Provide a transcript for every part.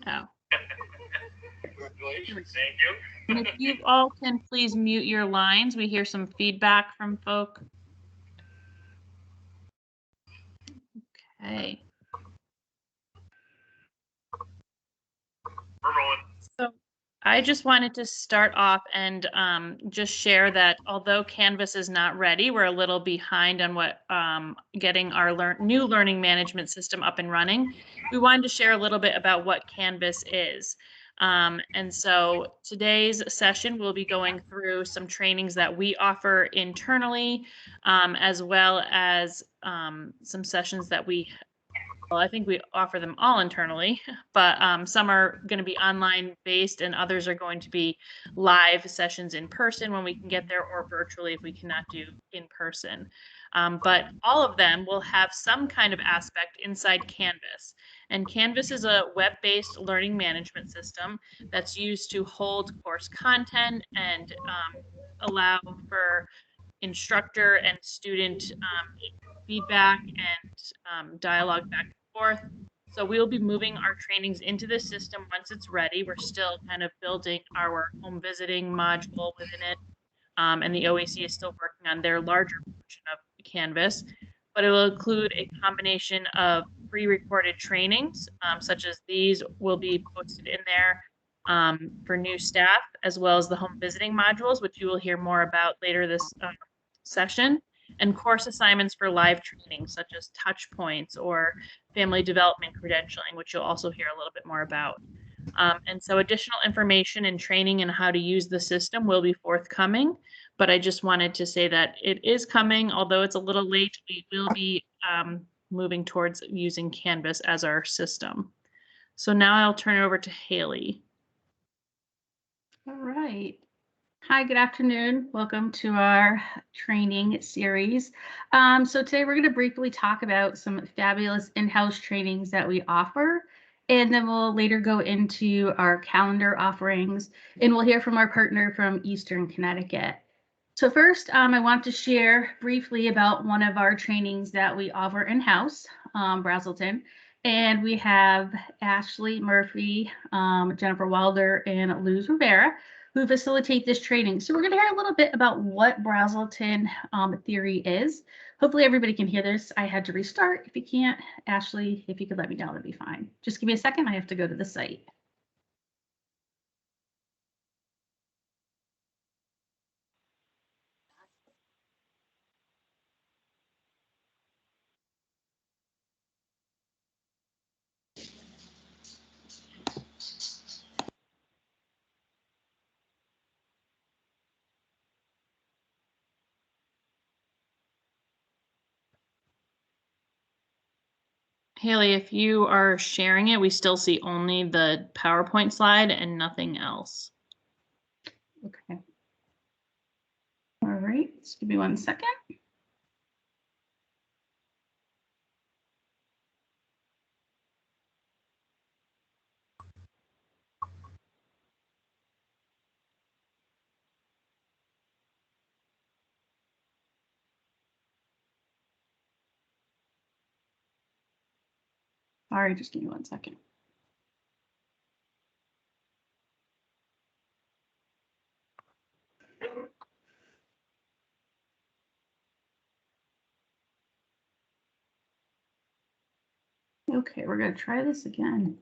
Oh. Congratulations. Thank you. And if you all can please mute your lines, we hear some feedback from folk. Okay. We're rolling. So I just wanted to start off and just share that although Canvas is not ready, we're a little behind on what getting our new learning management system up and running. We wanted to share a little bit about what Canvas is. And so today's session, we'll be going through some trainings that we offer internally, as well as some sessions that I think we offer them all internally, but some are going to be online based and others are going to be live sessions in person when we can get there, or virtually if we cannot do in person. But all of them will have some kind of aspect inside Canvas. And Canvas is a web-based learning management system that's used to hold course content and allow for instructor and student feedback and dialogue back and forth. So we'll be moving our trainings into this system once it's ready. We're still kind of building our home visiting module within it. And the OEC is still working on their larger version of Canvas, but it will include a combination of pre-recorded trainings, such as these will be posted in there for new staff, as well as the home visiting modules, which you will hear more about later this session, and course assignments for live training, such as touch points or family development credentialing, which you'll also hear a little bit more about. And so additional information and training and how to use the system will be forthcoming, but I just wanted to say that it is coming, although it's a little late. We will be moving towards using Canvas as our system. So now I'll turn it over to Haley. All right. Hi, good afternoon. Welcome to our training series. So today we're going to briefly talk about some fabulous in-house trainings that we offer, and then we'll later go into our calendar offerings, and we'll hear from our partner from Eastern Connecticut. So first, I want to share briefly about one of our trainings that we offer in-house, Brazelton. And we have Ashley Murphy, Jennifer Wilder, and Luz Rivera, who facilitate this training. So we're going to hear a little bit about what Brazelton theory is. Hopefully everybody can hear this. I had to restart. If you can't, Ashley, if you could let me know, that'd be fine. Just give me a second. I have to go to the site. Haley, if you are sharing it, we still see only the PowerPoint slide and nothing else. Okay. All right, just give me 1 second. All right, just give me 1 second. Okay, we're going to try this again.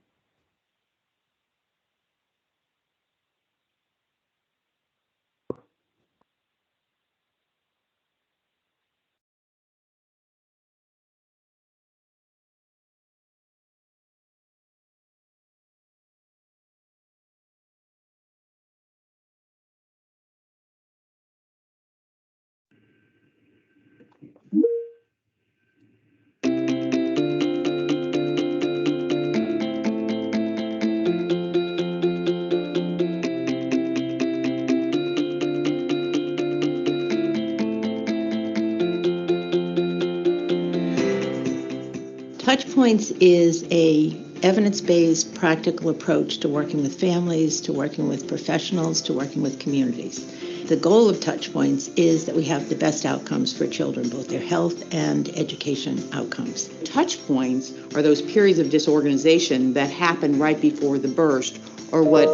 Touchpoints is a evidence-based practical approach to working with families, to working with professionals, to working with communities. The goal of Touchpoints is that we have the best outcomes for children, both their health and education outcomes. Touchpoints are those periods of disorganization that happen right before the burst, or what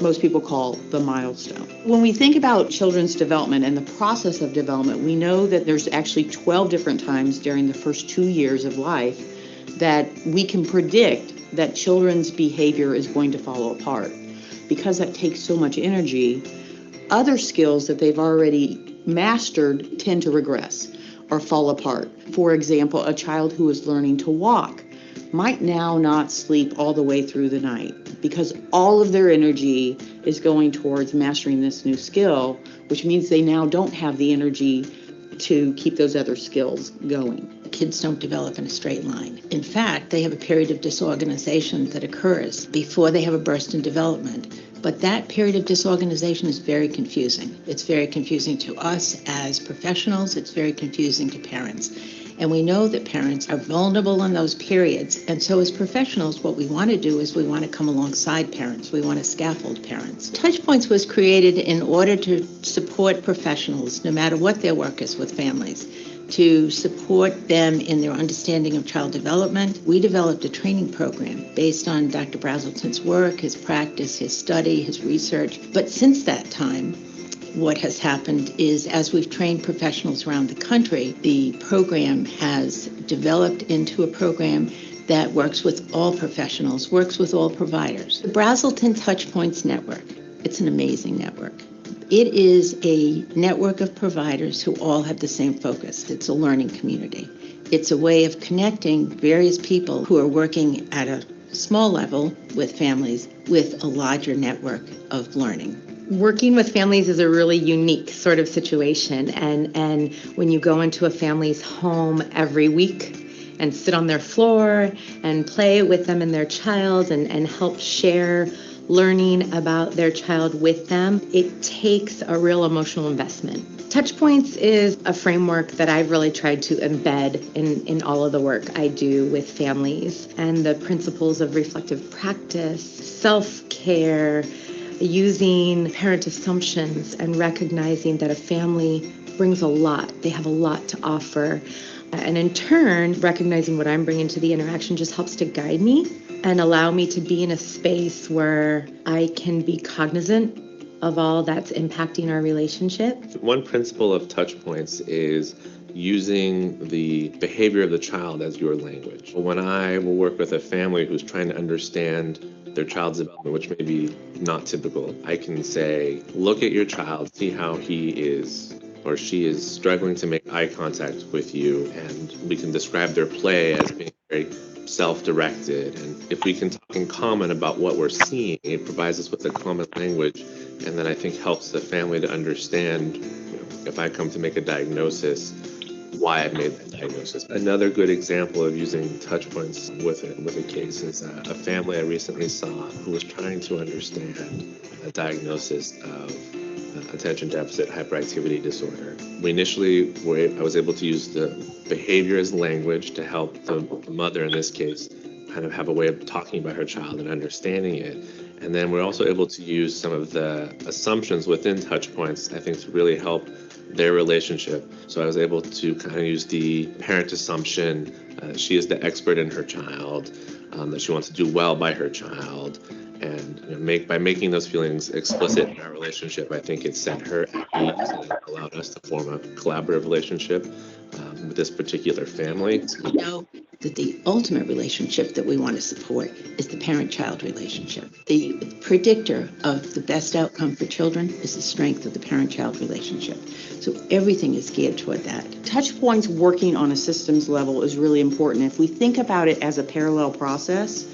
most people call the milestone. When we think about children's development and the process of development, we know that there's actually 12 different times during the first 2 years of life that we can predict that children's behavior is going to fall apart. Because that takes so much energy, other skills that they've already mastered tend to regress or fall apart. For example, a child who is learning to walk might now not sleep all the way through the night because all of their energy is going towards mastering this new skill, which means they now don't have the energy to keep those other skills going. Kids don't develop in a straight line. In fact, they have a period of disorganization that occurs before they have a burst in development. But that period of disorganization is very confusing. It's very confusing to us as professionals. It's very confusing to parents. And we know that parents are vulnerable in those periods. And so as professionals, what we want to do is we want to come alongside parents. We want to scaffold parents. Touchpoints was created in order to support professionals, no matter what their work is with families, to support them in their understanding of child development. We developed a training program based on Dr. Brazelton's work, his practice, his study, his research. But since that time, what has happened is, as we've trained professionals around the country, the program has developed into a program that works with all professionals, works with all providers. The Brazelton Touchpoints Network, it's an amazing network. It is a network of providers who all have the same focus. It's a learning community. It's a way of connecting various people who are working at a small level with families with a larger network of learning. Working with families is a really unique sort of situation, and when you go into a family's home every week and sit on their floor and play with them and their child and help share learning about their child with them, it takes a real emotional investment. Touchpoints is a framework that I've really tried to embed in all of the work I do with families, and the principles of reflective practice, self-care, using parent assumptions, and recognizing that a family brings a lot. They have a lot to offer. And in turn, recognizing what I'm bringing to the interaction just helps to guide me and allow me to be in a space where I can be cognizant of all that's impacting our relationship. One principle of Touchpoints is using the behavior of the child as your language. When I will work with a family who's trying to understand their child's development, which may be not typical, I can say, look at your child, see how he is or she is struggling to make eye contact with you, and we can describe their play as being very self-directed. And if we can talk in common about what we're seeing, it provides us with a common language, and then I think helps the family to understand, if I come to make a diagnosis, why I've made that diagnosis. Another good example of using Touchpoints with a case is a family I recently saw who was trying to understand a diagnosis of attention deficit hyperactivity disorder. We initially I was able to use the behavior as language to help the mother in this case kind of have a way of talking about her child and understanding it. And then we're also able to use some of the assumptions within Touchpoints, I think, to really help their relationship. So I was able to kind of use the parent assumption, she is the expert in her child, that she wants to do well by her child. And by making those feelings explicit in our relationship, I think it set her at ease and it allowed us to form a collaborative relationship with this particular family. We know that the ultimate relationship that we want to support is the parent-child relationship. The predictor of the best outcome for children is the strength of the parent-child relationship. So everything is geared toward that. Touchpoints working on a systems level is really important. If we think about it as a parallel process,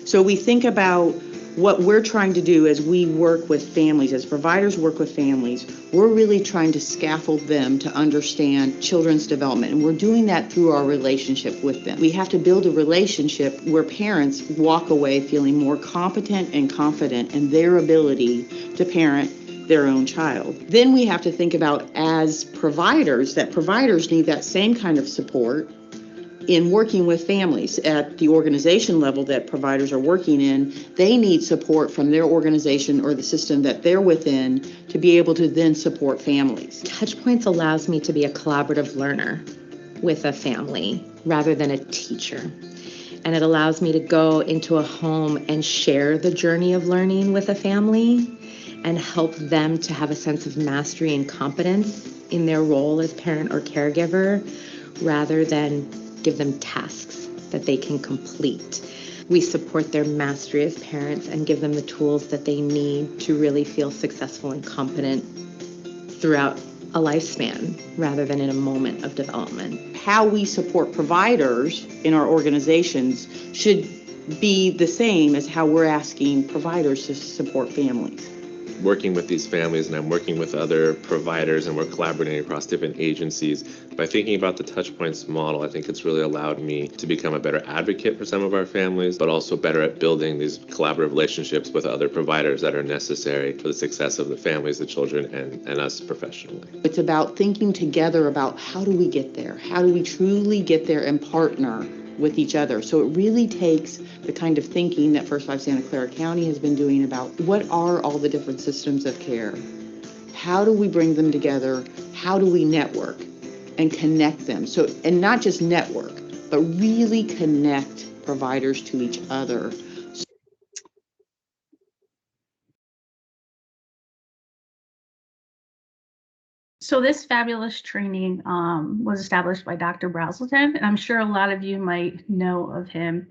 so we think about what we're trying to do as we work with families, as providers work with families, we're really trying to scaffold them to understand children's development. And we're doing that through our relationship with them. We have to build a relationship where parents walk away feeling more competent and confident in their ability to parent their own child. Then we have to think about, as providers, that providers need that same kind of support in working with families at the organization level that providers are working in, they need support from their organization or the system that they're within to be able to then support families. Touchpoints allows me to be a collaborative learner with a family rather than a teacher. And it allows me to go into a home and share the journey of learning with a family and help them to have a sense of mastery and competence in their role as parent or caregiver rather than give them tasks that they can complete. We support their mastery as parents and give them the tools that they need to really feel successful and competent throughout a lifespan rather than in a moment of development. How we support providers in our organizations should be the same as how we're asking providers to support families. Working with these families, and I'm working with other providers, and we're collaborating across different agencies. By thinking about the Touchpoints model, I think it's really allowed me to become a better advocate for some of our families, but also better at building these collaborative relationships with other providers that are necessary for the success of the families, the children, and us professionally. It's about thinking together about how do we get there? How do we truly get there and partner with each other? So it really takes the kind of thinking that First Life Santa Clara County has been doing about what are all the different systems of care? How do we bring them together? How do we network and connect them? So, and not just network, but really connect providers to each other. So this fabulous training was established by Dr. Brazelton, and I'm sure a lot of you might know of him.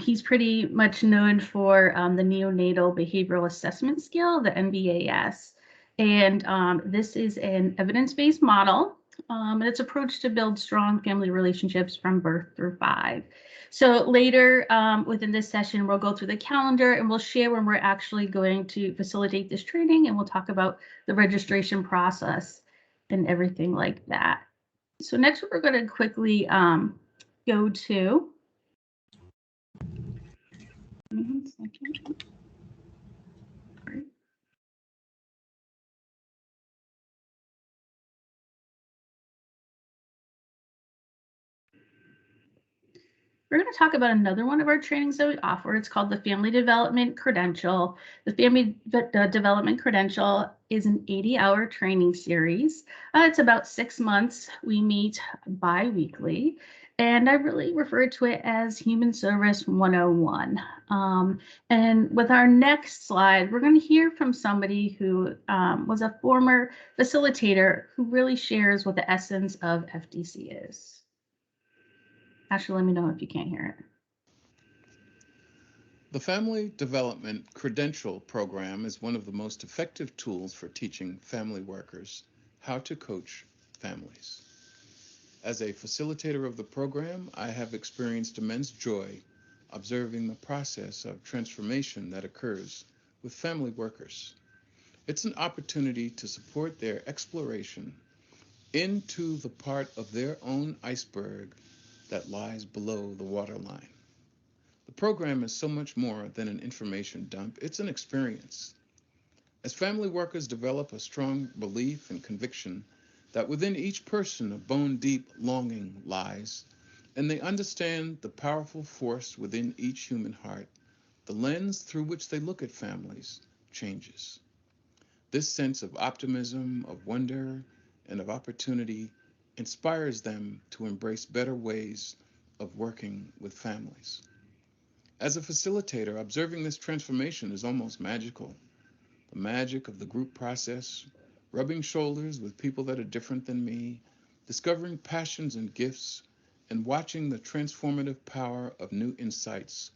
He's pretty much known for the neonatal behavioral assessment skill, the NBAS. And this is an evidence-based model, and its approach to build strong family relationships from birth through 5. So later within this session, we'll go through the calendar and we'll share when we're actually going to facilitate this training, and we'll talk about the registration process and everything like that. So next we're going to quickly go to We're going to talk about another one of our trainings that we offer. It's called the Family Development Credential. The Family Development Credential is an 80-hour training series. It's about 6 months. We meet bi-weekly, and I really refer to it as Human Service 101. And with our next slide, we're going to hear from somebody who was a former facilitator who really shares what the essence of FDC is. Ashley, let me know if you can't hear it. The Family Development Credential program is one of the most effective tools for teaching family workers how to coach families. As a facilitator of the program, I have experienced immense joy observing the process of transformation that occurs with family workers. It's an opportunity to support their exploration into the part of their own iceberg that lies below the waterline. The program is so much more than an information dump. It's an experience. As family workers develop a strong belief and conviction that within each person a bone-deep longing lies, and they understand the powerful force within each human heart, the lens through which they look at families changes. This sense of optimism, of wonder, and of opportunity inspires them to embrace better ways of working with families. As a facilitator, observing this transformation is almost magical. The magic of the group process, rubbing shoulders with people that are different than me, discovering passions and gifts, and watching the transformative power of new insights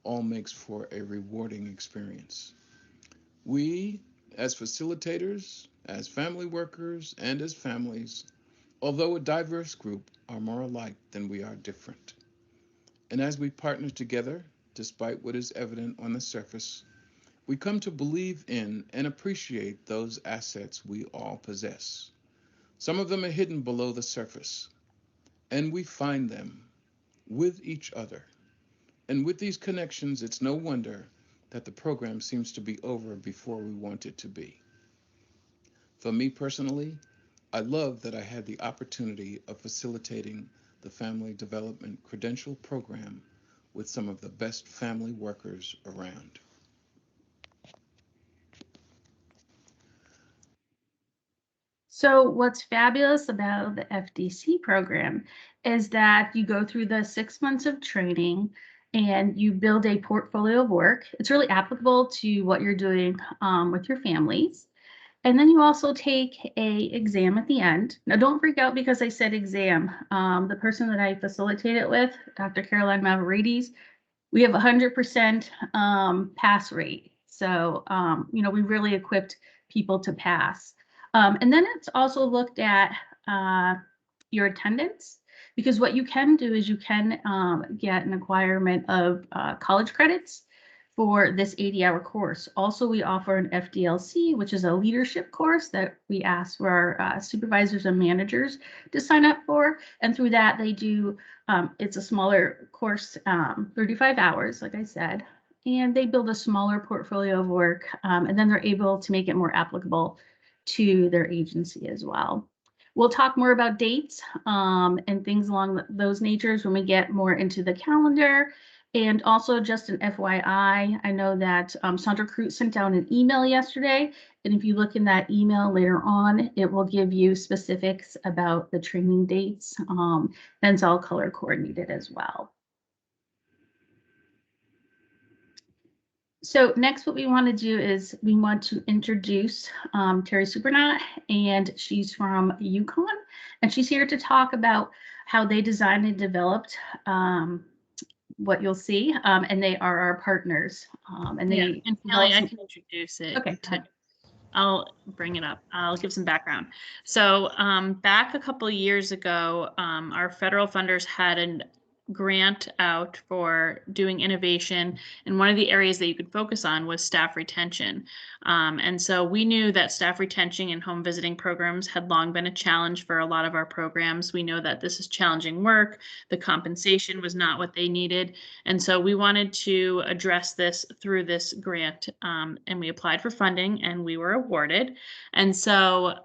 all makes for a rewarding experience. We, as facilitators, as family workers, and as families, although a diverse group, are more alike than we are different. And as we partner together, despite what is evident on the surface, we come to believe in and appreciate those assets we all possess. Some of them are hidden below the surface, and we find them with each other. And with these connections, it's no wonder that the program seems to be over before we want it to be. For me personally, I love that I had the opportunity of facilitating the Family Development Credential program with some of the best family workers around. So what's fabulous about the FDC program is that you go through the 6 months of training and you build a portfolio of work. It's really applicable to what you're doing with your families. And then you also take a exam at the end. Now, don't freak out because I said exam. The person that I facilitate it with, Dr. Caroline Maverides, we have 100% pass rate. So, you know, we really equipped people to pass. And then it's also looked at your attendance, because what you can do is you can get an acquirement of college credits for this 80-hour course. Also, we offer an FDLC, which is a leadership course that we ask for our supervisors and managers to sign up for. And through that, they do, it's a smaller course, 35 hours, like I said, and they build a smaller portfolio of work, and then they're able to make it more applicable to their agency as well. We'll talk more about dates and things along those natures when we get more into the calendar. And also just an FYI, I know that Sandra Crute sent out an email yesterday. And if you look in that email later on, it will give you specifics about the training dates. And it's all color coordinated as well. So next, what we want to do is we want to introduce Terry Supernaut, and she's from UConn, and she's here to talk about how they designed and developed what you'll see, and they are our partners. And they, yeah, and Kelly, I can introduce it. Okay. I'll bring it up. I'll give some background. So back a couple of years ago, our federal funders had a grant out for doing innovation, and one of the areas that you could focus on was staff retention. And so we knew that staff retention and home visiting programs had long been a challenge for a lot of our programs. We know that this is challenging work. The compensation was not what they needed. And so we wanted to address this through this grant, and we applied for funding and we were awarded. And so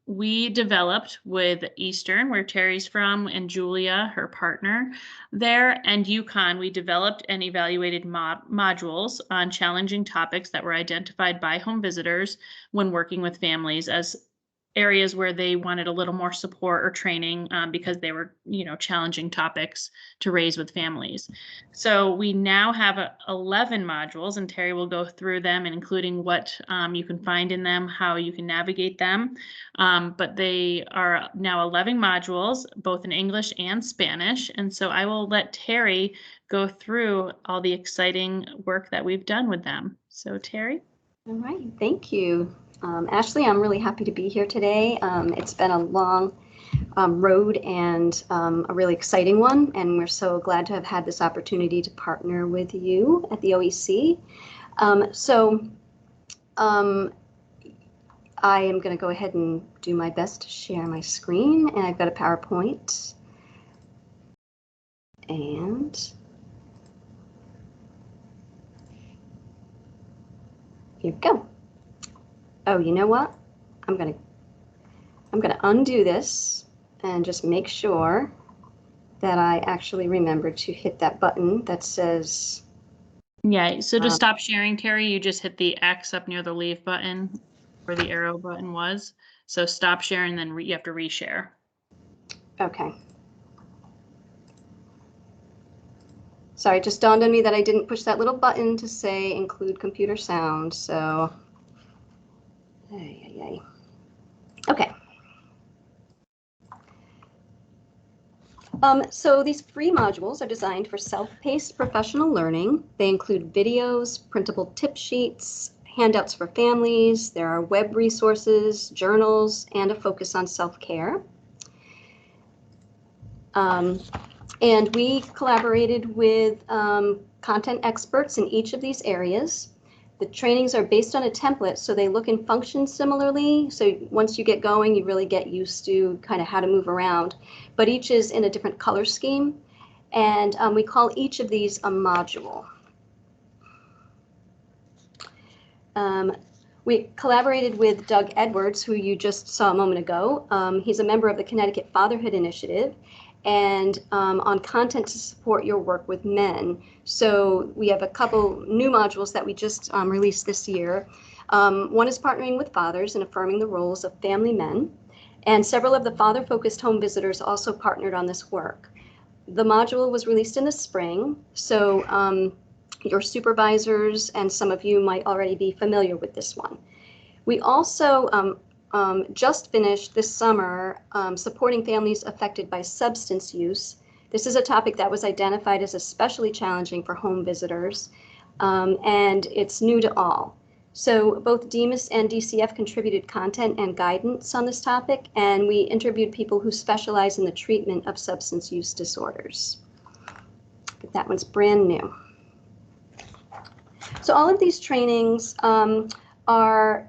we developed with Eastern, where Terry's from, and Julia, her partner there, and UConn, we developed and evaluated modules on challenging topics that were identified by home visitors when working with families as areas where they wanted a little more support or training because they were, you know, challenging topics to raise with families. So we now have 11 modules, and Terry will go through them, and including what you can find in them, how you can navigate them. But they are now 11 modules, both in English and Spanish. And so I will let Terry go through all the exciting work that we've done with them. So Terry. All right, thank you. Ashley, I'm really happy to be here today. It's been a long road and a really exciting one, and we're so glad to have had this opportunity to partner with you at the OEC. I am going to go ahead and do my best to share my screen, and I've got a PowerPoint. And here we go. Oh, you know what? I'm gonna undo this and just make sure that I actually remember to hit that button that says. Yeah, so to stop sharing, Terry, you just hit the X up near the leave button where the arrow button was. So stop sharing, then you have to reshare. Okay. Sorry, it just dawned on me that I didn't push that little button to say include computer sound, so. Okay. So these free modules are designed for self-paced professional learning. They include videos, printable tip sheets, handouts for families. There are web resources, journals, and a focus on self-care. And we collaborated with content experts in each of these areas. The trainings are based on a template, so they look and function similarly. So once you get going, you really get used to kind of how to move around. But each is in a different color scheme. And we call each of these a module. We collaborated with Doug Edwards, who you just saw a moment ago. He's a member of the Connecticut Fatherhood Initiative. and on content to support your work with men. So we have a couple new modules that we just released this year. One is partnering with fathers and affirming the roles of family men. And several of the father-focused home visitors also partnered on this work. The module was released in the spring, so your supervisors and some of you might already be familiar with this one. We also just finished this summer supporting families affected by substance use. This is a topic that was identified as especially challenging for home visitors, and it's new to all. So both DEMIS and DCF contributed content and guidance on this topic, and we interviewed people who specialize in the treatment of substance use disorders. But that one's brand new. So all of these trainings were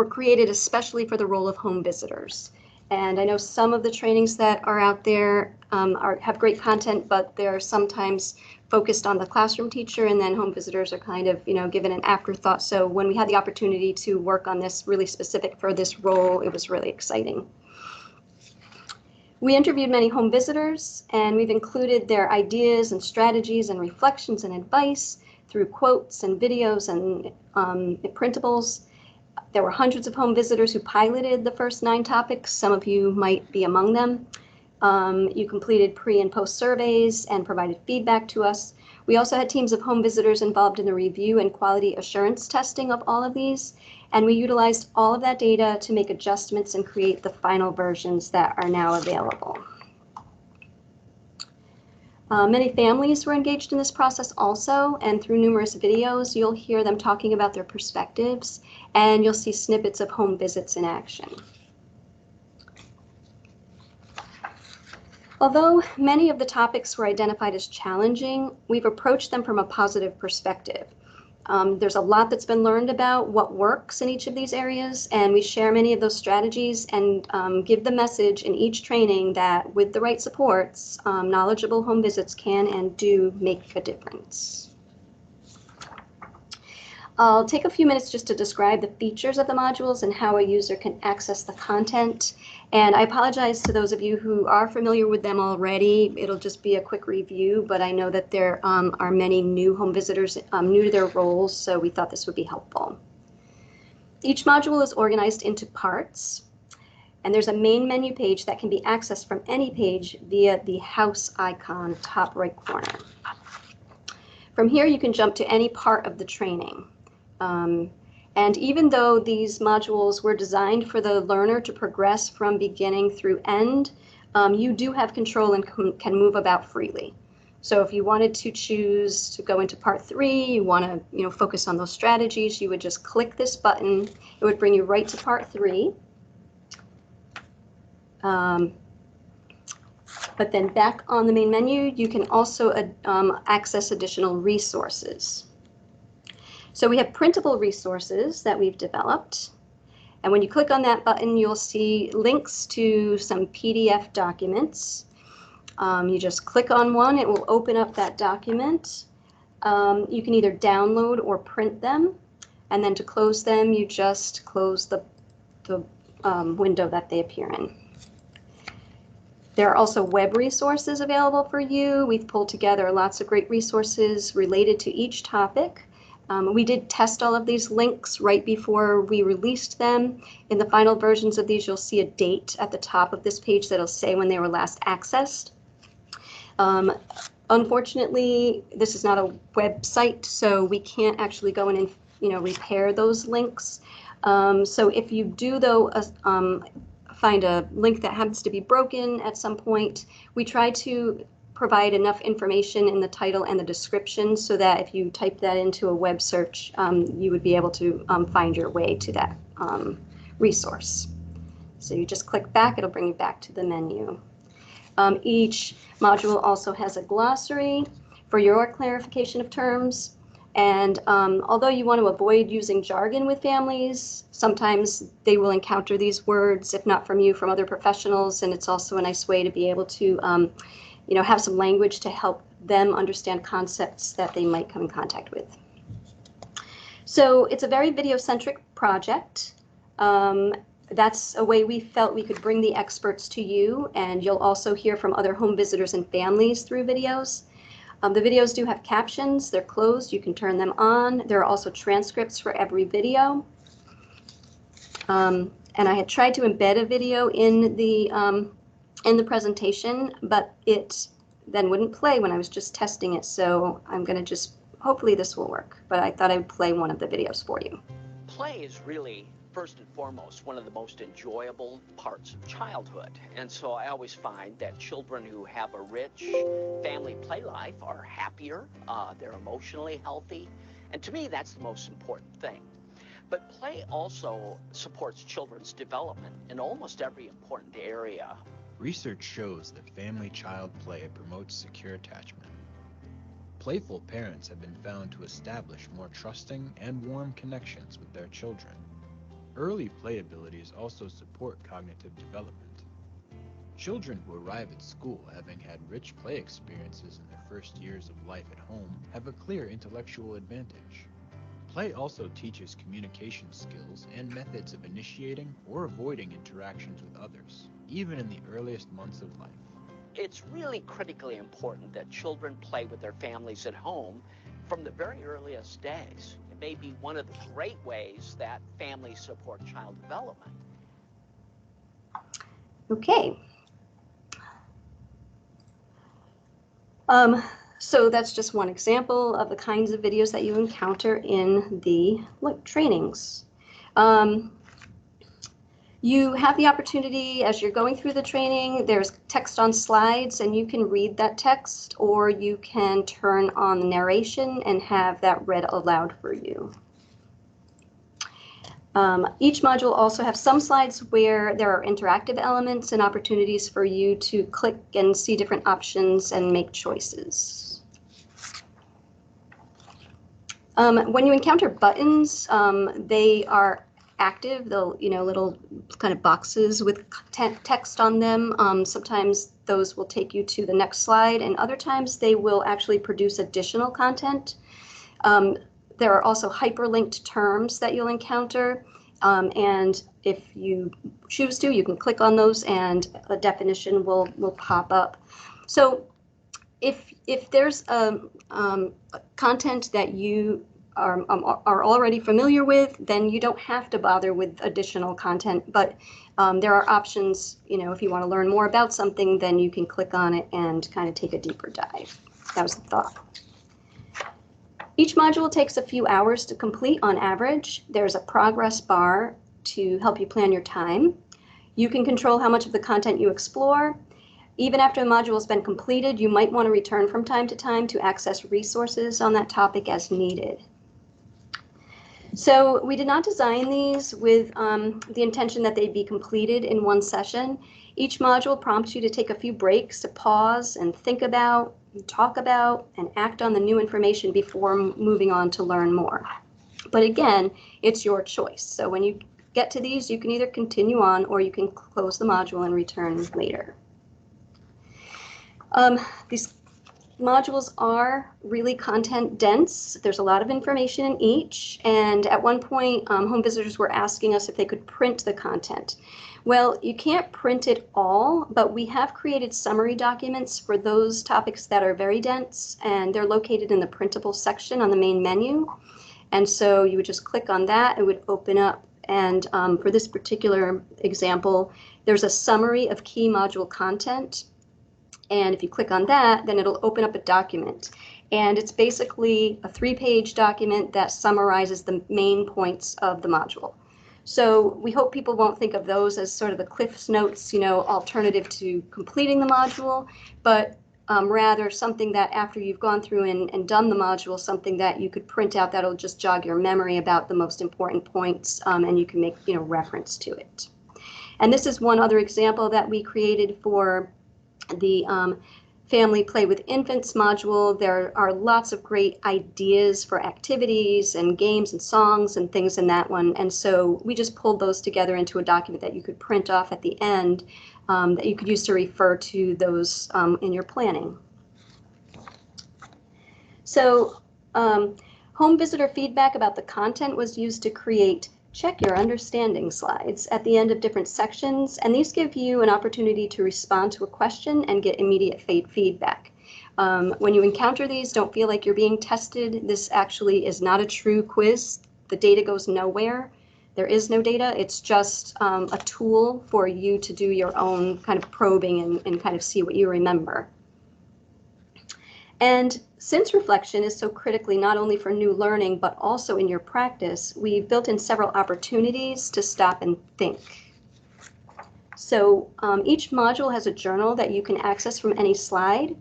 created especially for the role of home visitors. And I know some of the trainings that are out there have great content, but they're sometimes focused on the classroom teacher, and then home visitors are kind of, given an afterthought. So when we had the opportunity to work on this really specific for this role, it was really exciting. We interviewed many home visitors, and we've included their ideas and strategies and reflections and advice through quotes and videos and printables. There were hundreds of home visitors who piloted the first 9 topics. Some of you might be among them. You completed pre and post surveys and provided feedback to us. We also had teams of home visitors involved in the review and quality assurance testing of all of these. And we utilized all of that data to make adjustments and create the final versions that are now available. Many families were engaged in this process also, and through numerous videos, you'll hear them talking about their perspectives, and you'll see snippets of home visits in action. Although many of the topics were identified as challenging, we've approached them from a positive perspective. There's a lot that's been learned about what works in each of these areas, and we share many of those strategies and give the message in each training that with the right supports, knowledgeable home visits can and do make a difference. I'll take a few minutes just to describe the features of the modules and how a user can access the content. And I apologize to those of you who are familiar with them already. It'll just be a quick review, but I know that there are many new home visitors new to their roles, so we thought this would be helpful. Each module is organized into parts, and there's a main menu page that can be accessed from any page via the house icon top right corner. From here, you can jump to any part of the training. And even though these modules were designed for the learner to progress from beginning through end, you do have control and can move about freely. So if you wanted to choose to go into part 3, you want to focus on those strategies, you would just click this button. It would bring you right to part 3. But then back on the main menu, you can also access additional resources. So we have printable resources that we've developed. And when you click on that button, you'll see links to some PDF documents. You just click on one, it will open up that document. You can either download or print them. And then to close them, you just close the window that they appear in. There are also web resources available for you. We've pulled together lots of great resources related to each topic. We did test all of these links right before we released them. In the final versions of these, you'll see a date at the top of this page that'll say when they were last accessed. Unfortunately, this is not a website, so we can't actually go in and repair those links. So if you do, though, find a link that happens to be broken at some point, we try to provide enough information in the title and the description so that if you type that into a web search, you would be able to find your way to that resource. So you just click back, it'll bring you back to the menu. Each module also has a glossary for your clarification of terms. And although you want to avoid using jargon with families, sometimes they will encounter these words, if not from you, from other professionals. And it's also a nice way to be able to have some language to help them understand concepts that they might come in contact with. So it's a very video-centric project. that's a way we felt we could bring the experts to you, and you'll also hear from other home visitors and families through videos. The videos do have captions. They're closed. You can turn them on. There are also transcripts for every video. And I had tried to embed a video in the presentation, but it then wouldn't play when I was just testing it. So I'm going to just, hopefully this will work, but I thought I would play one of the videos for you. Play is really, first and foremost, one of the most enjoyable parts of childhood. And so I always find that children who have a rich family play life are happier, they're emotionally healthy. And to me, that's the most important thing. But play also supports children's development in almost every important area. Research shows that family-child play promotes secure attachment. Playful parents have been found to establish more trusting and warm connections with their children. Early play abilities also support cognitive development. Children who arrive at school having had rich play experiences in their first years of life at home have a clear intellectual advantage. Play also teaches communication skills and methods of initiating or avoiding interactions with others, even in the earliest months of life. It's really critically important that children play with their families at home from the very earliest days. It may be one of the great ways that families support child development. Okay. So that's just one example of the kinds of videos that you encounter in the trainings. You have the opportunity as you're going through the training, there's text on slides and you can read that text, or you can turn on the narration and have that read aloud for you. Each module also has some slides where there are interactive elements and opportunities for you to click and see different options and make choices. When you encounter buttons, they are active. They'll, little kind of boxes with text on them. Sometimes those will take you to the next slide, and other times they will actually produce additional content. There are also hyperlinked terms that you'll encounter, and if you choose to, you can click on those and a definition will pop up. So if there's content that you are already familiar with, then you don't have to bother with additional content, but there are options, if you want to learn more about something, then you can click on it and kind of take a deeper dive. That was the thought. Each module takes a few hours to complete on average. There's a progress bar to help you plan your time. You can control how much of the content you explore. Even after the module has been completed, you might want to return from time to time to access resources on that topic as needed. So we did not design these with the intention that they'd be completed in one session. Each module prompts you to take a few breaks to pause and think about, talk about, and act on the new information before moving on to learn more. But again, it's your choice. So when you get to these, you can either continue on or you can close the module and return later. These modules are really content dense. There's a lot of information in each, and at one point home visitors were asking us if they could print the content. Well, you can't print it all, but we have created summary documents for those topics that are very dense, and they're located in the printable section on the main menu. And so you would just click on that, it would open up, and for this particular example, there's a summary of key module content. And if you click on that, then it'll open up a document. And it's basically a 3-page document that summarizes the main points of the module. So we hope people won't think of those as sort of the Cliff's Notes, alternative to completing the module, but rather something that after you've gone through and done the module, something that you could print out that'll just jog your memory about the most important points, and you can make reference to it. And this is one other example that we created for the Family Play with Infants module. There are lots of great ideas for activities and games and songs and things in that one. And so we just pulled those together into a document that you could print off at the end that you could use to refer to those in your planning. So home visitor feedback about the content was used to create check your understanding slides at the end of different sections, and these give you an opportunity to respond to a question and get immediate feedback. When you encounter these, don't feel like you're being tested. This actually is not a true quiz. The data goes nowhere. There is no data. It's just a tool for you to do your own kind of probing and kind of see what you remember. And since reflection is so critically not only for new learning, but also in your practice, we've built in several opportunities to stop and think. So each module has a journal that you can access from any slide.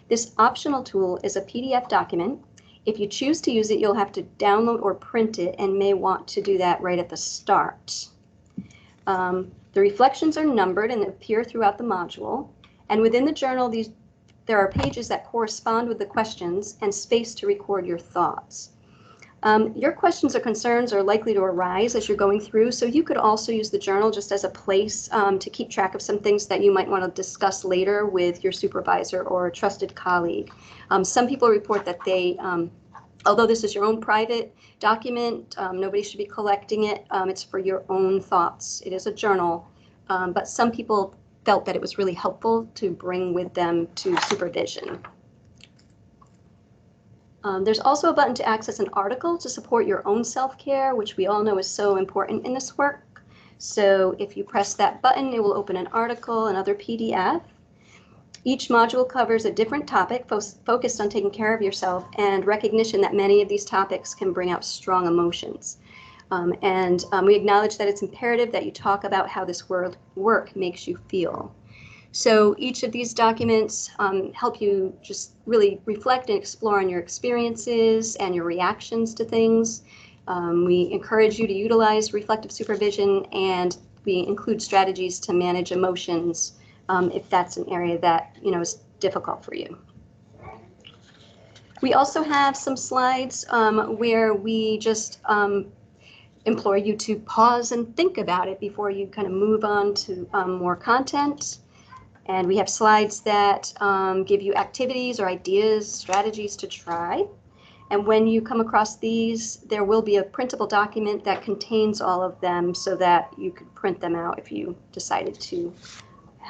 This optional tool is a PDF document. If you choose to use it, you'll have to download or print it and may want to do that right at the start. The reflections are numbered and appear throughout the module. And within the journal, there are pages that correspond with the questions and space to record your thoughts. Your questions or concerns are likely to arise as you're going through, so you could also use the journal just as a place to keep track of some things that you might want to discuss later with your supervisor or a trusted colleague. Some people report that they, although this is your own private document, nobody should be collecting it. It's for your own thoughts. It is a journal, but some people felt that it was really helpful to bring with them to supervision. There's also a button to access an article to support your own self-care, which we all know is so important in this work. So if you press that button, it will open an article, another PDF. Each module covers a different topic focused on taking care of yourself and recognition that many of these topics can bring out strong emotions. We acknowledge that it's imperative that you talk about how this work makes you feel. So each of these documents help you just really reflect and explore on your experiences and your reactions to things. We encourage you to utilize reflective supervision, and we include strategies to manage emotions if that's an area that is difficult for you. We also have some slides where we just implore you to pause and think about it before you kind of move on to more content. And we have slides that give you activities or ideas, strategies to try. And when you come across these, there will be a printable document that contains all of them so that you could print them out if you decided to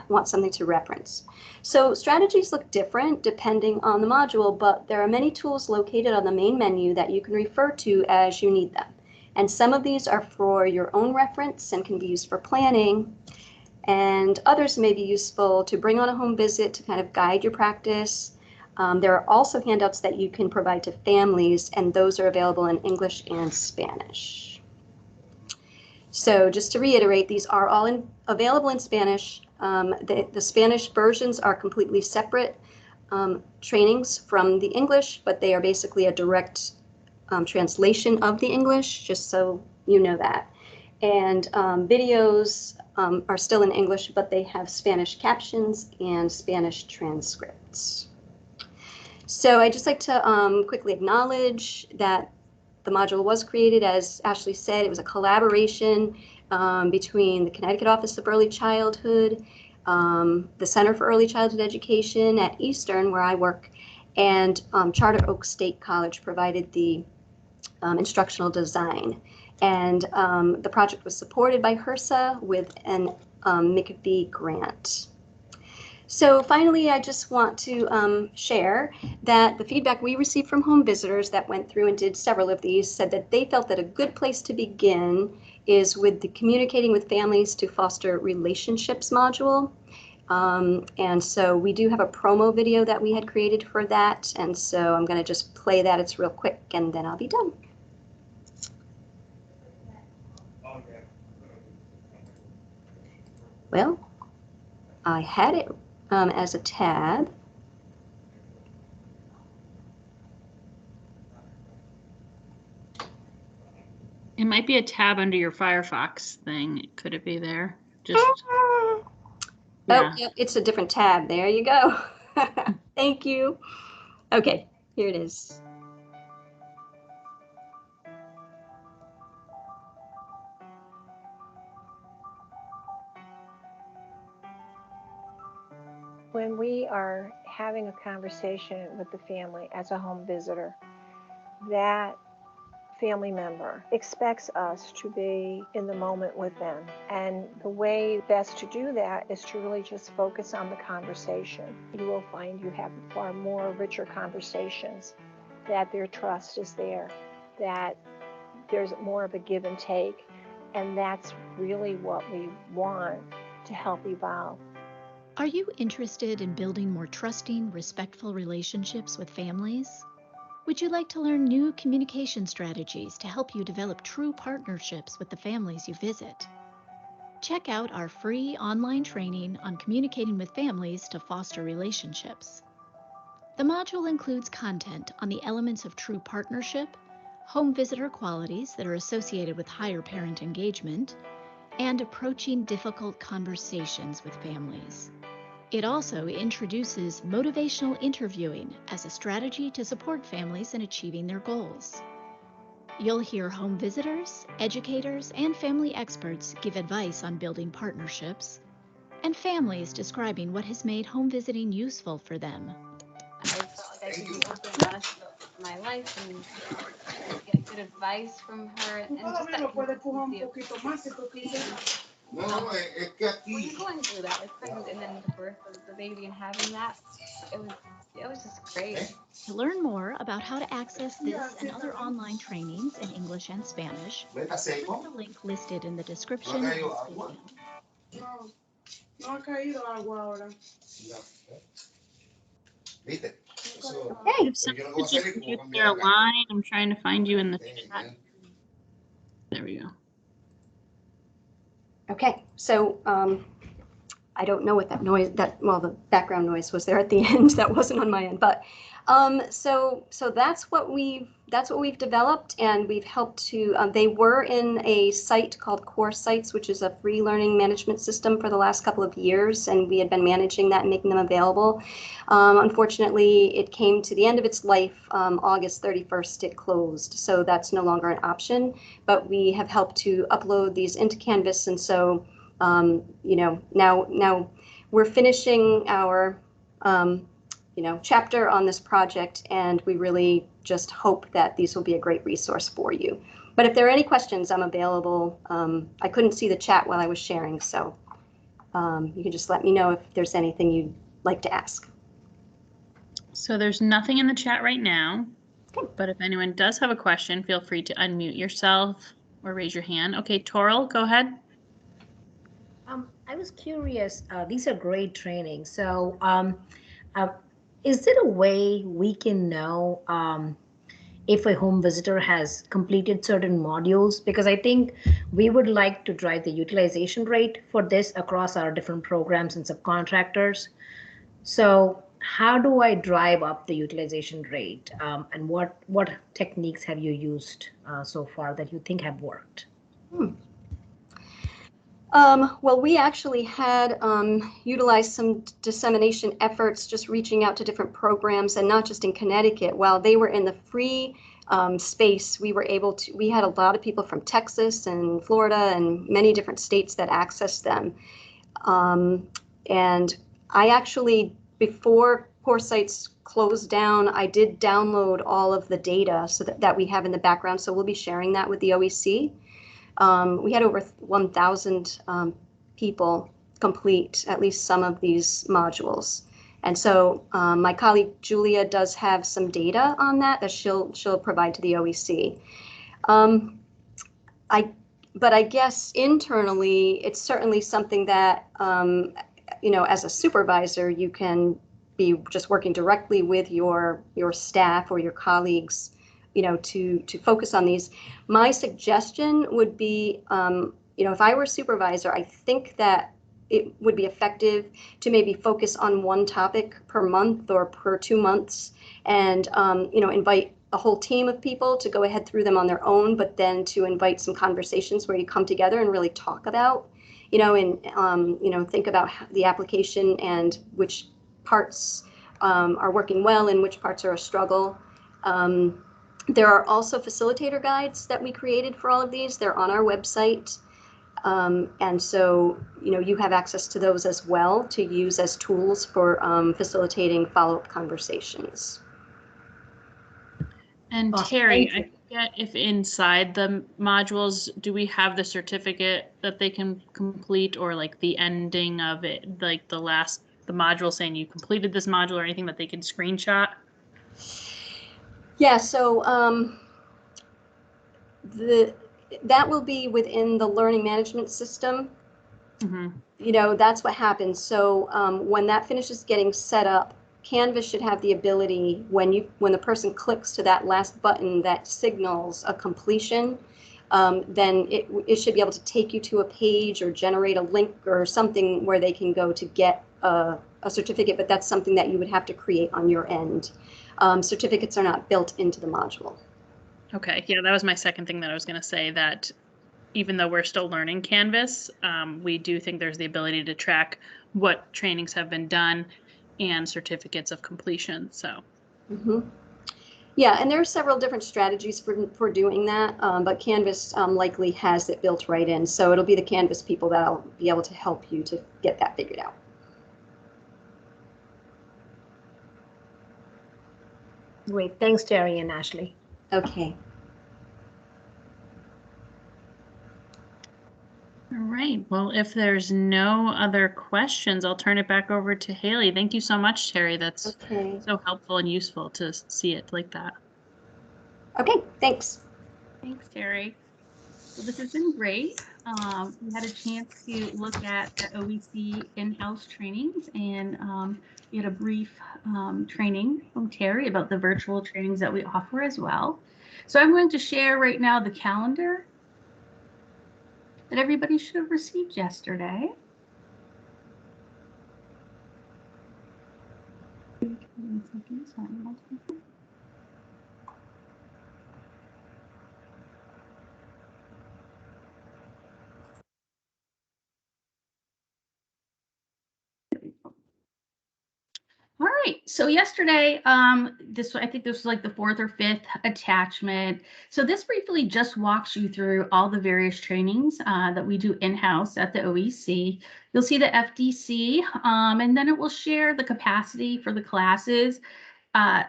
want something to reference. So strategies look different depending on the module, but there are many tools located on the main menu that you can refer to as you need them. And some of these are for your own reference and can be used for planning. And others may be useful to bring on a home visit to kind of guide your practice. There are also handouts that you can provide to families, and those are available in English and Spanish. So just to reiterate, these are all available in Spanish. The Spanish versions are completely separate trainings from the English, but they are basically a direct translation of the English, just so you know that. And videos are still in English, but they have Spanish captions and Spanish transcripts. So I'd just like to quickly acknowledge that the module was created, as Ashley said, it was a collaboration between the Connecticut Office of Early Childhood, the Center for Early Childhood Education at Eastern, where I work, and Charter Oak State College provided the instructional design. And the project was supported by HRSA with an McAfee grant. So finally, I just want to share that the feedback we received from home visitors that went through and did several of these said that they felt that a good place to begin is with the communicating with families to foster relationships module. And so we do have a promo video that we had created for that. And so I'm going to just play that. It's real quick, and then I'll be done. Well, I had it as a tab. It might be a tab under your Firefox thing. Could it be there? Just Oh, yep, it's a different tab. There you go. Thank you. Okay, here it is. When we are having a conversation with the family as a home visitor, that family member expects us to be in the moment with them. And the way best to do that is to really just focus on the conversation. You will find you have far more richer conversations, that their trust is there, that there's more of a give and take. And that's really what we want to help evolve. Are you interested in building more trusting, respectful relationships with families? Would you like to learn new communication strategies to help you develop true partnerships with the families you visit? Check out our free online training on communicating with families to foster relationships. The module includes content on the elements of true partnership, home visitor qualities that are associated with higher parent engagement, and approaching difficult conversations with families. It also introduces motivational interviewing as a strategy to support families in achieving their goals. You'll hear home visitors, educators, and family experts give advice on building partnerships, and families describing what has made home visiting useful for them. I felt like I could be open about my life and get good advice from her, and just that consistency of when you're going through that, like pregnancy, and then the birth of the baby and having that, it was just great. To learn more about how to access this and other online trainings in English and Spanish, click the link listed in the description of this video. Okay, if someone could just mute their line, I'm trying to find you in the chat. There we go. Okay, so I don't know what that noise, the background noise was there at the end. That wasn't on my end, but so that's what we've developed, and we've helped to. They were in a site called Core Sites, which is a free learning management system for the last couple of years, and we had been managing that and making them available. Unfortunately, it came to the end of its life. August 31st, it closed, so that's no longer an option. But we have helped to upload these into Canvas, and so. Now we're finishing our, chapter on this project, and we really just hope that these will be a great resource for you. But if there are any questions, I'm available. I couldn't see the chat while I was sharing, so you can just let me know if there's anything you'd like to ask. So there's nothing in the chat right now, but if anyone does have a question, feel free to unmute yourself or raise your hand. Okay, Toril, go ahead. I was curious, these are great trainings. So is there a way we can know if a home visitor has completed certain modules? Because I think we would like to drive the utilization rate for this across our different programs and subcontractors. So how do I drive up the utilization rate? And what techniques have you used so far that you think have worked? Well, we actually had utilized some dissemination efforts, just reaching out to different programs, and not just in Connecticut. While they were in the free space, we had a lot of people from Texas and Florida and many different states that accessed them. And I actually, before Core Sites closed down, I did download all of the data so that we have in the background. So we'll be sharing that with the OEC. We had over 1,000 people complete at least some of these modules. And so my colleague Julia does have some data on that she'll provide to the OEC. But I guess internally, it's certainly something that, as a supervisor, you can be just working directly with your staff or your colleagues, to focus on these. My suggestion would be, if I were a supervisor, I think that it would be effective to maybe focus on one topic per month or per 2 months, and invite a whole team of people to go ahead through them on their own, but then to invite some conversations where you come together and really talk about, think about the application and which parts are working well and which parts are a struggle. There are also facilitator guides that we created for all of these. They're on our website. And so, you have access to those as well to use as tools for facilitating follow-up conversations. And Terry, Yeah, if inside the modules, do we have the certificate that they can complete, or like the ending of it, like the module saying you completed this module, or anything that they can screenshot? Yeah, so that will be within the learning management system. You know, that's what happens. So when that finishes getting set up, Canvas should have the ability, when the person clicks to that last button that signals a completion, then it should be able to take you to a page or generate a link or something where they can go to get a certificate, but that's something that you would have to create on your end. Certificates are not built into the module. Okay, yeah, that was my second thing that I was going to say, that even though we're still learning Canvas, we do think there's the ability to track what trainings have been done and certificates of completion. So. Yeah, and there are several different strategies for doing that, but Canvas likely has it built right in. So it'll be the Canvas people that'll be able to help you to get that figured out. Great. Thanks, Terry and Ashley. Okay. All right. Well, if there's no other questions, I'll turn it back over to Haley. Thank you so much, Terry. That's so helpful and useful to see it like that. Okay, thanks. Thanks, Terry. So this has been great. We had a chance to look at the OEC in-house trainings, and we had a brief training from Terry about the virtual trainings that we offer as well. So I'm going to share right now the calendar that everybody should have received yesterday. All right, so yesterday, I think this was like the 4th or 5th attachment. So this briefly just walks you through all the various trainings that we do in-house at the OEC. You'll see the FDC, and then it will share the capacity for the classes.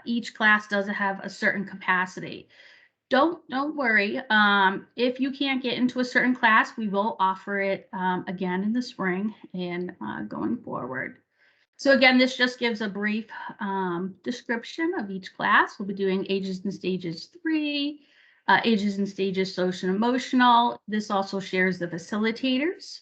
Each class does have a certain capacity. Don't worry. If you can't get into a certain class, we will offer it again in the spring and going forward. So again, this just gives a brief description of each class. We'll be doing Ages and Stages 3, Ages and Stages Social and Emotional. This also shares the facilitators.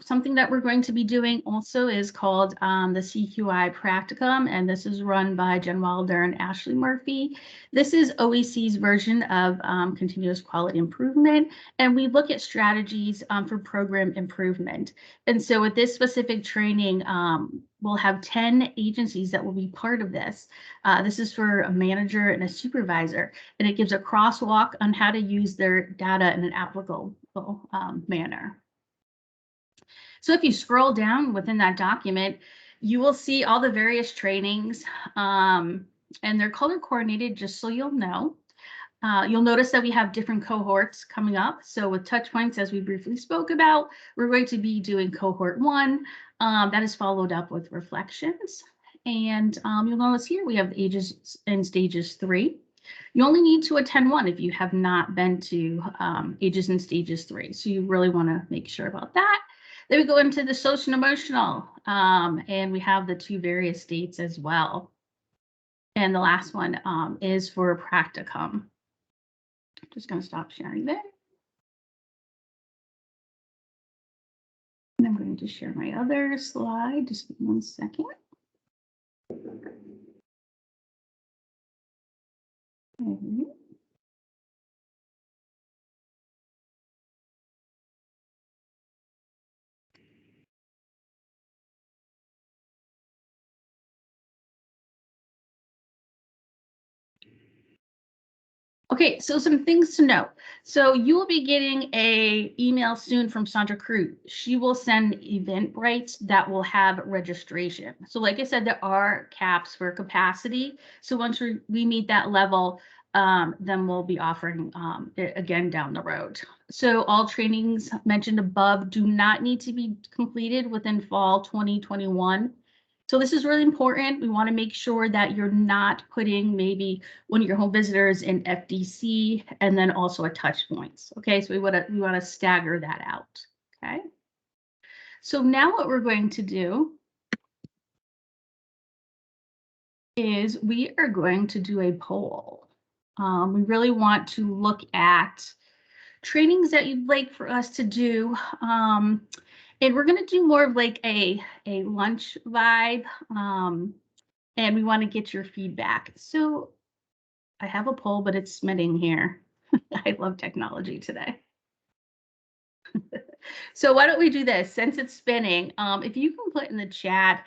Something that we're going to be doing also is called the Cqi Practicum, and this is run by Jen Wilder and Ashley Murphy. This is OEC's version of continuous quality improvement, and we look at strategies for program improvement. And so with this specific training, we'll have 10 agencies that will be part of this. This is for a manager and a supervisor, and it gives a crosswalk on how to use their data in an applicable manner. So if you scroll down within that document, you will see all the various trainings, and they're color coordinated, just so you'll know. You'll notice that we have different cohorts coming up. So with touch points, as we briefly spoke about, we're going to be doing cohort 1. That is followed up with reflections. And you'll notice here we have Ages and Stages 3. You only need to attend one if you have not been to Ages and Stages 3. So you really want to make sure about that. Then we go into the social and emotional, and we have the 2 various states as well. And the last one is for practicum. I'm just going to stop sharing there. And I'm going to share my other slide. Just give me 1 second. Okay, so some things to know. So you will be getting an email soon from Sandra Cruz. She will send Eventbrite that will have registration. So like I said, there are caps for capacity. So once we meet that level, then we'll be offering it again down the road. So all trainings mentioned above do not need to be completed within fall 2021. So this is really important. We want to make sure that you're not putting maybe one of your home visitors in FDC and then also a touch points. Okay, so we want to stagger that out. Okay. So now what we're going to do is we are going to do a poll. We really want to look at trainings that you'd like for us to do. And we're going to do more of like a lunch vibe. And we want to get your feedback. So I have a poll, but it's spinning here. I love technology today. So why don't we do this? Since it's spinning, if you can put in the chat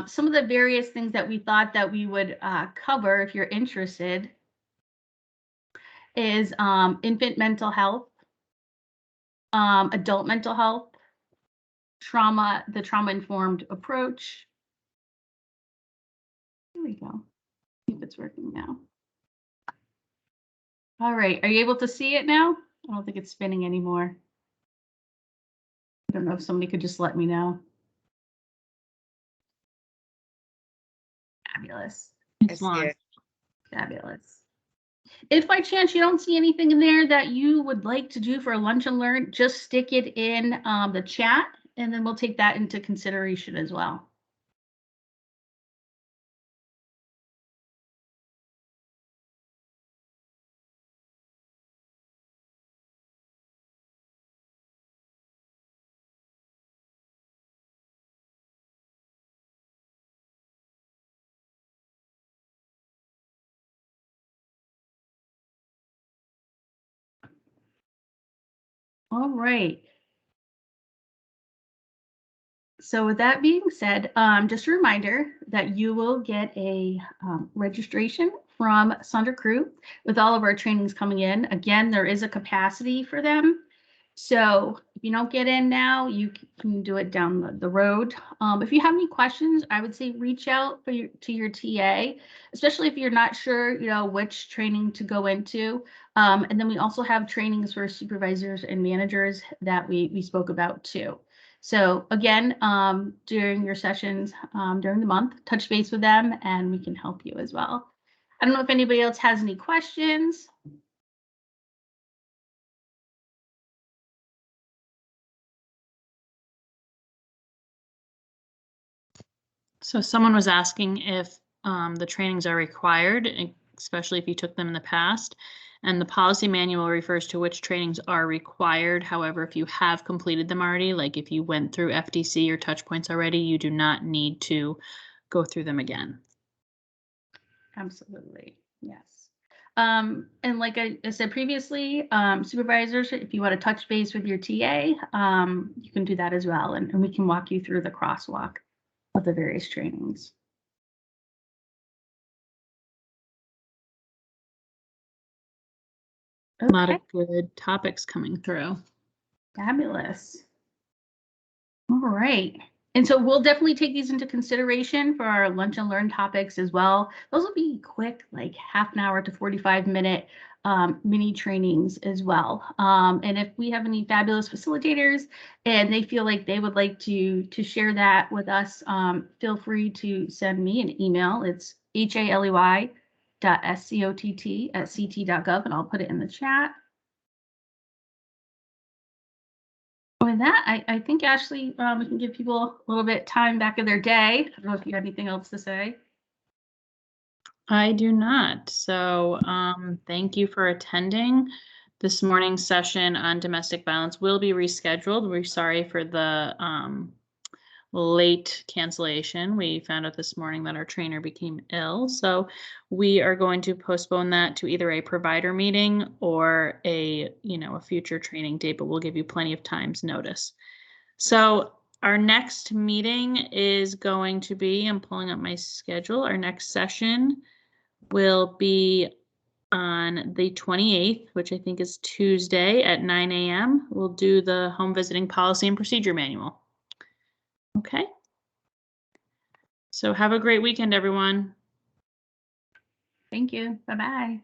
some of the various things that we thought that we would cover if you're interested is infant mental health, adult mental health, trauma, the trauma-informed approach. Here we go. See if it's working now. All right, are you able to see it now? I don't think it's spinning anymore. I don't know if somebody could just let me know. Fabulous. It's launched. Fabulous. If by chance you don't see anything in there that you would like to do for a lunch and learn, just stick it in the chat, and then we'll take that into consideration as well. All right. So with that being said, just a reminder that you will get a registration from Sandra Crew with all of our trainings coming in. Again, there is a capacity for them. So if you don't get in now, you can do it down the road. If you have any questions, I would say reach out to your TA, especially if you're not sure, which training to go into. And then we also have trainings for supervisors and managers that we spoke about too. So again, during your sessions during the month, touch base with them and we can help you as well. I don't know if anybody else has any questions. So someone was asking if the trainings are required, especially if you took them in the past. And the policy manual refers to which trainings are required. However, if you have completed them already, like if you went through FDC or touch points already, you do not need to go through them again. Absolutely, yes. And like I said previously, supervisors, if you want to touch base with your TA, you can do that as well. And we can walk you through the crosswalk of the various trainings. Okay. A lot of good topics coming through. Fabulous. All right. And so we'll definitely take these into consideration for our lunch and learn topics as well. Those will be quick, like half an hour to 45-minute mini trainings as well. And if we have any fabulous facilitators and they feel like they would like to share that with us, feel free to send me an email. It's haley.scott@ct.gov, and I'll put it in the chat. With that, I think, Ashley, we can give people a little bit time back of their day. I don't know if you have anything else to say. I do not. So thank you for attending. This morning's session on domestic violence will be rescheduled. We're sorry for the late cancellation. We found out this morning that our trainer became ill. So we are going to postpone that to either a provider meeting or a future training date, but we'll give you plenty of time's notice. So our next meeting is going to be, I'm pulling up my schedule. Our next session will be on the 28th, which I think is Tuesday at 9 a.m. We'll do the home visiting policy and procedure manual. Okay. So have a great weekend, everyone. Thank you. Bye-bye.